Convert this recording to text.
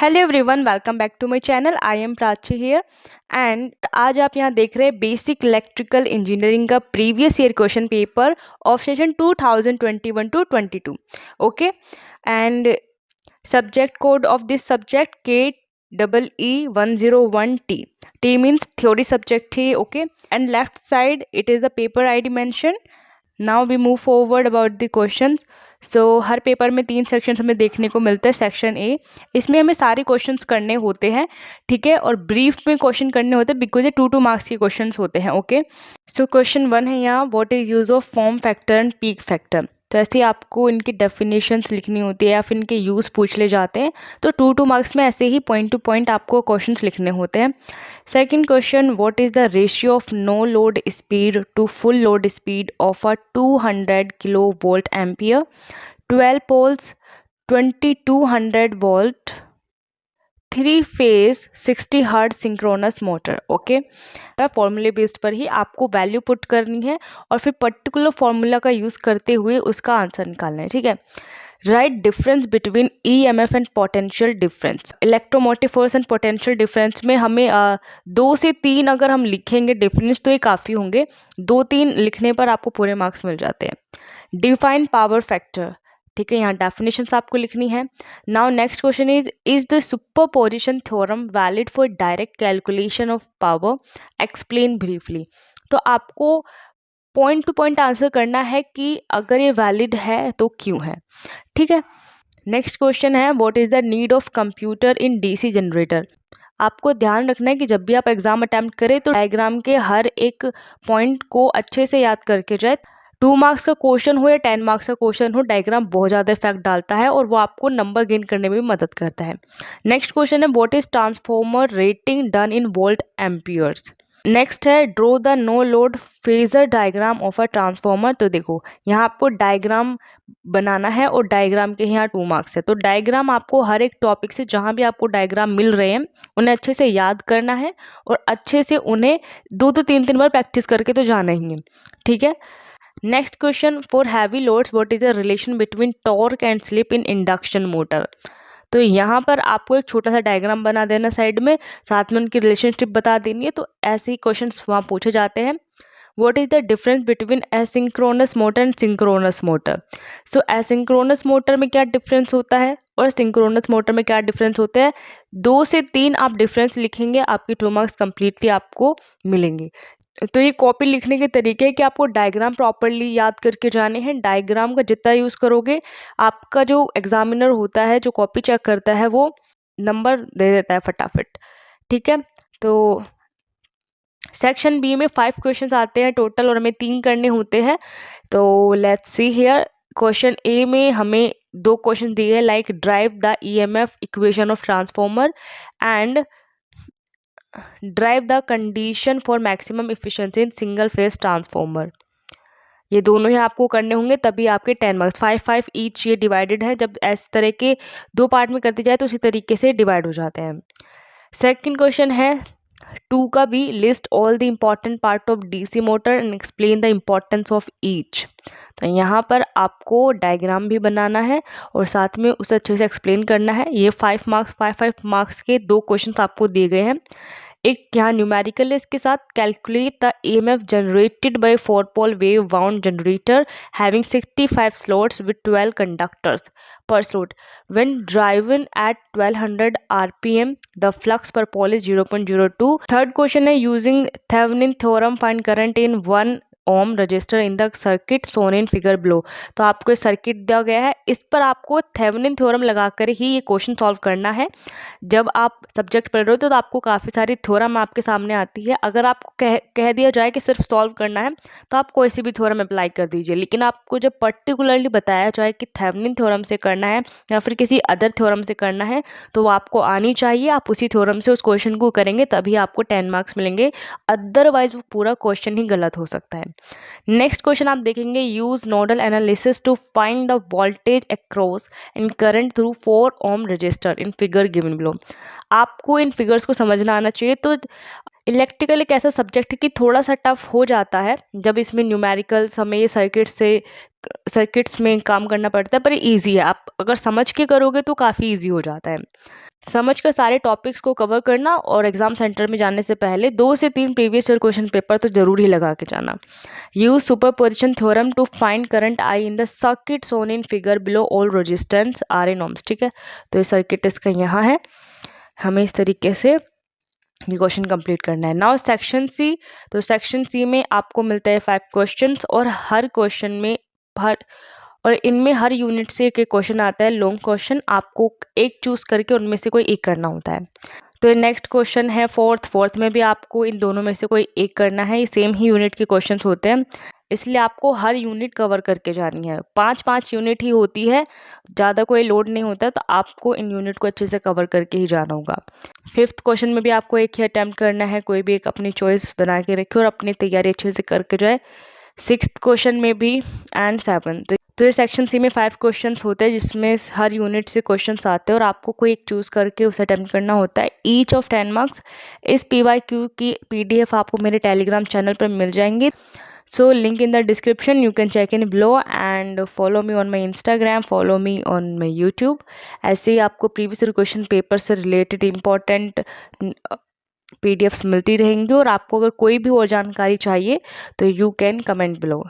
Hello everyone, welcome back to my channel. I am Prachi here and आज आप यहाँ देख रहे हैं बेसिक इलेक्ट्रिकल इंजीनियरिंग का previous year question paper of session 2021 to 22। Okay, and subject code of this subject KEE101T। T means theory subject ही। Okay, and left side it is the paper ID mention. Now we move forward about the question. So हर paper में 3 section हमें देखने को मिलता है। Section A, इसमें हमें सारे क्वेश्चंस करने होते हैं, ठीक है, और ब्रीफ में क्वेश्चन करने होते हैं बिकॉज ये 2 मार्क्स के क्वेश्चंस होते हैं। ओके, सो क्वेश्चन 1 है यहाँ, what is use of form factor and peak factor. तो ऐसे ही आपको इनकी डेफिनेशंस लिखनी होती है या फिर इनके यूज़ पूछ ले जाते हैं। तो 2 मार्क्स में ऐसे ही पॉइंट टू पॉइंट आपको क्वेश्चंस लिखने होते हैं। Second question, what is the ratio of no load speed to full load speed of a 200 kilo volt ampere 12 poles 2200 volt 3 phase 60 hertz synchronous motor. Okay, फॉर्मूले based पर ही आपको value put करनी है और फिर पर्टिकुलर फॉर्मूला का use करते हुए उसका आंसर निकालना है। ठीक है, right difference between EMF and potential difference. Electromotive force and potential difference में हमें 2 से 3 अगर हम लिखेंगे डिफरेंस तो ये काफ़ी होंगे। 2-3 लिखने पर आपको पूरे मार्क्स मिल जाते हैं। डिफाइन पावर फैक्टर, ठीक है, यहाँ डेफिनेशंस आपको लिखनी है। Now next question is the superposition theorem valid for direct calculation of power, explain briefly. तो आपको पॉइंट टू पॉइंट आंसर करना है कि अगर ये वैलिड है तो क्यों है। ठीक है, नेक्स्ट क्वेश्चन है, what is the need of computer in DC generator. आपको ध्यान रखना है कि जब भी आप एग्जाम अटेम्प्ट करें तो डायग्राम के हर एक पॉइंट को अच्छे से याद करके जाए। 2 मार्क्स का क्वेश्चन हो या 10 मार्क्स का क्वेश्चन हो, डायग्राम बहुत ज़्यादा इफेक्ट डालता है और वो आपको नंबर गेन करने में भी मदद करता है। नेक्स्ट क्वेश्चन है, what is transformer rating done in volt amperes. Next है, draw the no load phasor diagram of a transformer. तो देखो यहाँ आपको डायग्राम बनाना है और डायग्राम के यहाँ 2 मार्क्स है। तो डायग्राम आपको हर एक टॉपिक से जहाँ भी आपको डायग्राम मिल रहे हैं उन्हें अच्छे से याद करना है और अच्छे से उन्हें 2 से 3 बार प्रैक्टिस करके तो जाना ही है। ठीक है, next question, for heavy loads what is the relation between torque and slip in induction motor. तो यहाँ पर आपको एक छोटा सा डायग्राम बना देना साइड में, साथ में उनकी रिलेशनशिप बता देनी है। तो ऐसे ही क्वेश्चंस वहाँ पूछे जाते हैं। What is the difference between asynchronous motor and synchronous motor. So asynchronous motor में क्या डिफरेंस होता है और सिंक्रोनस मोटर में क्या डिफरेंस होता है। 2 से 3 आप डिफरेंस लिखेंगे, आपकी 2 मार्क्स कंप्लीटली आपको मिलेंगे। तो ये कॉपी लिखने के तरीके है कि आपको डायग्राम प्रॉपरली याद करके जाने हैं। डायग्राम का जितना यूज़ करोगे, आपका जो एग्जामिनर होता है, जो कॉपी चेक करता है, वो नंबर दे देता है फटाफट। ठीक है, तो सेक्शन बी में 5 क्वेश्चंस आते हैं टोटल और हमें 3 करने होते हैं। तो लेट्स सी हियर, क्वेश्चन ए में हमें 2 क्वेश्चन दिए हैं, like drive the EMF equation of transformer and drive the condition for maximum efficiency in single phase transformer. ये दोनों ही आपको करने होंगे, तभी आपके 10 मार्क्स 5-5 ईच ये डिवाइडेड है। जब इस तरह के 2 पार्ट में करते जाए तो उसी तरीके से डिवाइड हो जाते हैं। सेकंड क्वेश्चन है 2 का भी, list all the important part of DC motor and explain the importance of each. तो यहाँ पर आपको डायग्राम भी बनाना है और साथ में उसे अच्छे से एक्सप्लेन करना है। ये 5 मार्क्स के 2 क्वेश्चन आपको दिए गए हैं। एक यहाँ न्यूमेरिकल है, इसके साथ calculate the EMF generated by 4 pole wave wound generator having 65 slots with 12 conductors per slot. When driven at 1200 RPM, the flux per pole is 0.02. Third question है, using Thevenin theorem find current in 1 ohm resistor in the circuit shown in figure below. तो आपको circuit दिया गया है, इस पर आपको Thevenin theorem लगाकर ही ये क्वेश्चन सॉल्व करना है। जब आप सब्जेक्ट पढ़ रहे हो तो आपको काफ़ी सारी थ्योरम आपके सामने आती है। अगर आपको कह दिया जाए कि सिर्फ सॉल्व करना है तो आप कोई सी भी थ्योरम अप्लाई कर दीजिए, लेकिन आपको जब पर्टिकुलरली बताया जाए कि थेवेनिन थ्योरम से करना है या फिर किसी अदर थ्योरम से करना है तो वो आपको आनी चाहिए। आप उसी थ्योरम से उस क्वेश्चन को करेंगे तभी आपको 10 मार्क्स मिलेंगे, अदरवाइज वो पूरा क्वेश्चन ही गलत हो सकता है। नेक्स्ट क्वेश्चन आप देखेंगे, use nodal analysis to find the voltage across and current through 4 ohm resistor in figure given below. आपको इन फिगर्स को समझना आना चाहिए। तो इलेक्ट्रिकल एक ऐसा सब्जेक्ट है कि थोड़ा सा टफ हो जाता है जब इसमें न्यूमेरिकल्स, हमें ये सर्किट्स में काम करना पड़ता है, पर ईजी है। आप अगर समझ के करोगे तो काफ़ी ईजी हो जाता है। समझ कर सारे टॉपिक्स को कवर करना और एग्जाम सेंटर में जाने से पहले 2 से 3 प्रीवियस ईयर क्वेश्चन पेपर तो जरूर ही लगा के जाना। Use superposition theorem to find current I in the circuit shown in figure below all resistance are in ohms. ठीक है, तो ये सर्किट इसका यहाँ है, हमें इस तरीके से ये क्वेश्चन कंप्लीट करना है। नाउ सेक्शन सी, तो सेक्शन सी में आपको मिलता है 5 क्वेश्चंस और हर क्वेश्चन में और इनमें हर यूनिट से एक एक क्वेश्चन आता है, लॉन्ग क्वेश्चन। आपको एक चूज करके उनमें से कोई एक करना होता है। तो नेक्स्ट क्वेश्चन है फोर्थ में भी आपको इन दोनों में से कोई एक करना है। ये सेम ही यूनिट के क्वेश्चंस होते हैं, इसलिए आपको हर यूनिट कवर करके जानी है। 5 यूनिट ही होती है, ज़्यादा कोई लोड नहीं होता, तो आपको इन यूनिट को अच्छे से कवर करके ही जाना होगा। 5th क्वेश्चन में भी आपको एक ही अटैम्प्ट करना है, कोई भी एक अपनी चॉइस बना के रखे और अपनी तैयारी अच्छे से करके जाए। 6th क्वेश्चन में भी एंड 7th। तो ये सेक्शन सी में 5 क्वेश्चंस होते हैं, जिसमें हर यूनिट से क्वेश्चंस आते हैं और आपको कोई एक चूज करके उसे अटेम्प्ट करना होता है। Each of 10 marks. इस PYQ की PDF आपको मेरे टेलीग्राम चैनल पर मिल जाएंगे। So link in the description, you can check in below and follow me on my Instagram, follow me on my YouTube. ऐसे ही आपको प्रीवियस ईयर क्वेश्चन पेपर से रिलेटेड इंपॉर्टेंट PDFs मिलती रहेंगी और आपको अगर कोई भी और जानकारी चाहिए तो यू कैन कमेंट बिलो।